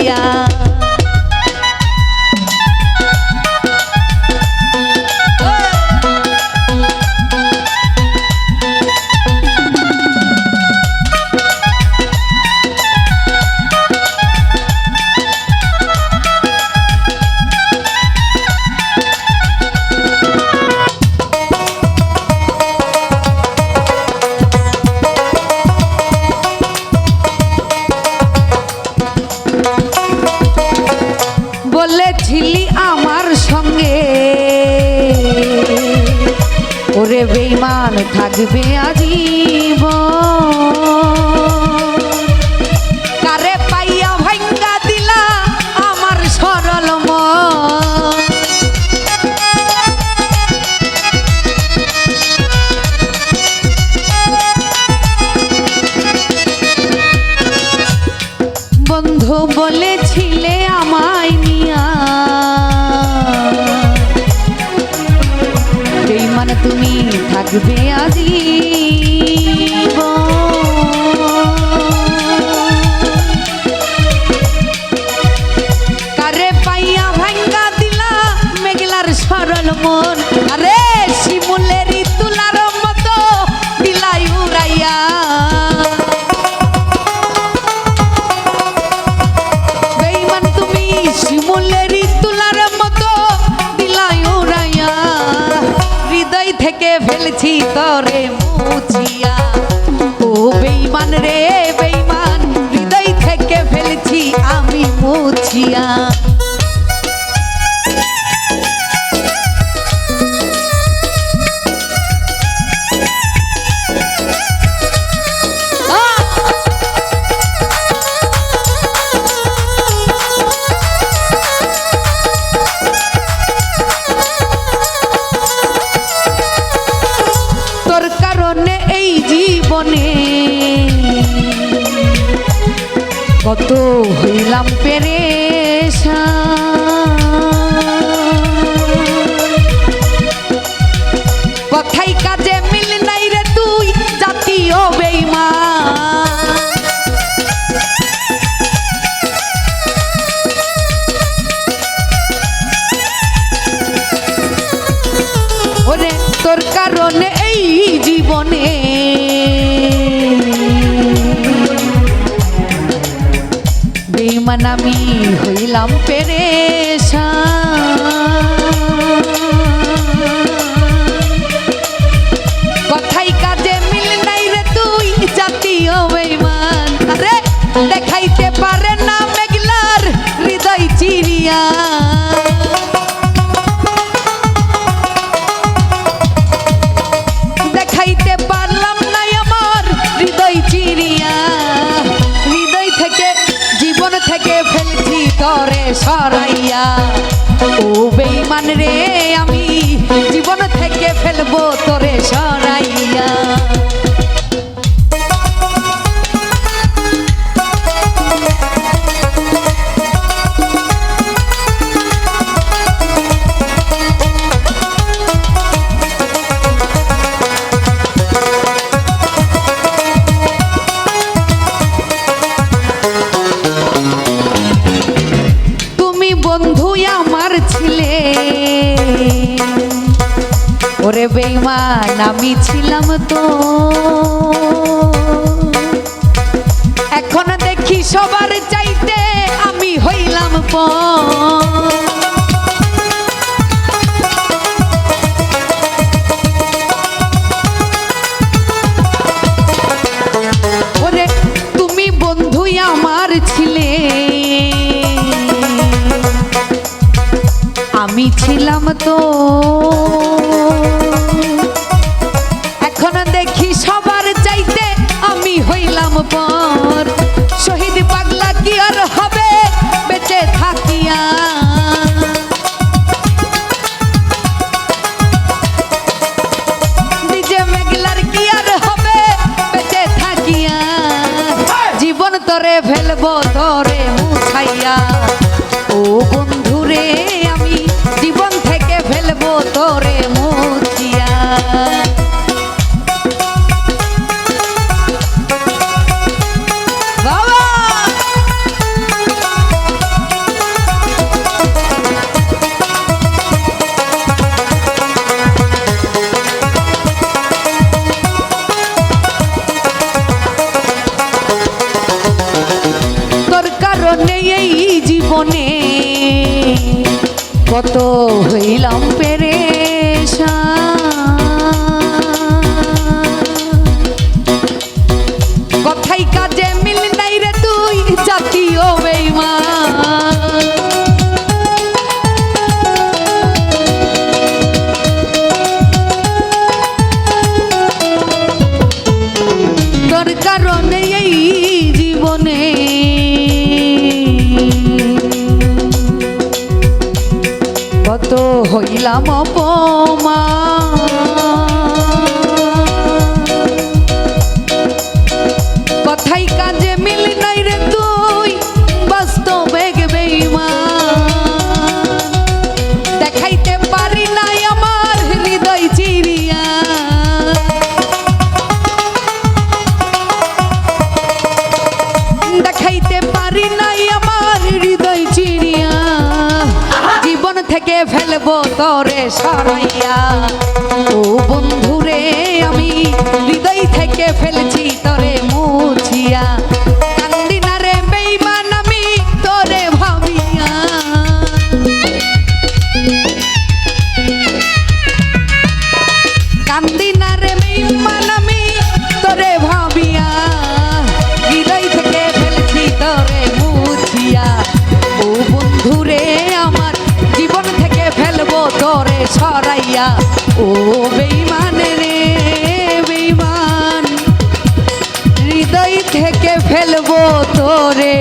সরাইয়া। বলেছিলি আমার সঙ্গে ওরে বেঈমান থাকবে আজীবন, কারে পাইয়া ভাঙ্গা দিলা আমার সরল মন। বন্ধু বলেছিলে আমায় নিয়া বেঈমান তুমি থাকবে আজীবন, কারে পাইয়া ভাঙ্গা দিলা মেঘলার সরল মন। আরে শিমুলেরই তুলার মতো দিলাই উড়াইয়া, শিমুলেরই তুলার মতো দিলাই উড়াইয়া, হৃদয় থেকে ফেলছি তরে মুছিয়া। ও বেঈমান রে বেঈমান, হৃদয় থেকে ফেলছি আমি মুছিয়া। কত হইলাম পেরেশান, কথাই কাজে মিল নাই রে তুই জাতীয় বেঈমান। ওরে তোর কারণে এই জীবনে বেঈমান আমি হইলাম পেরেশান, কথাই কাজে মিল নাই রে তুই জাতীয় বেঈমান। আরে দেখাইতে পারে না মেঘলার হৃদয় চিরিয়া, দেখাইতে পারলাম না আমার হৃদয় চিরিয়া, হৃদয় থেকে জীবন থেকে ফেলছি তরে সরাইয়া। ও বেঈমান রে আমি জীবন থেকে ফেলবো তরে সরাইয়া। বন্ধু আমার ছিলে ওরে বেঈমান আমি ছিলাম তো, এখন দেখি সবার চাইতে আমি হইলাম পর। ওরে তুমি বন্ধু আমার ছিলে আমি ছিলাম তো, এখন দেখি সবার চাইতে আমি হইলাম পর। শহীদ পাগলা কি আর হবে বেঁচে থাকিয়া, নিজে মেঘলার কি আর হবে বেঁচে থাকিয়া, জীবন তরে ফেলবো তরে মুছাইয়া। ও বন্ধু রে আমি জীবন থেকে ফেলবো তোরে মুছিয়া। বাবা জীবনে কত হইলাম পেরেশান কথাই কাজে মিল নাই রে তুই জাতীয় বেঈমান তোর কারণে এই জীবনে কত হইলাম অপমান কথাই কাজে মিল নাই রে তুই বাস্তবে বেঈমান দেখাইতে পারি নাই আমার হৃদয় চিরিয়া দেখাইতে পারি নাই আমার হৃদয় চিরিয়া জীবন থেকে ফেলবো তরে সরাইয়া ও বন্ধুরে আমি হৃদয় থেকে ফেলছি তরে মুছিয়া কান্দি না রে বেঈমান আমি তরে ভাবিয়া কান্দি না রে বেঈমান আমি তরে ভাবিয়া হৃদয় থেকে ফেলছি তরে মুছিয়া ও বন্ধুরে আমার জীবন থেকে ফেলবো তোরে সরাইয়া ও বেঈমান রে বেঈমান হৃদয় থেকে ফেলবো তোরে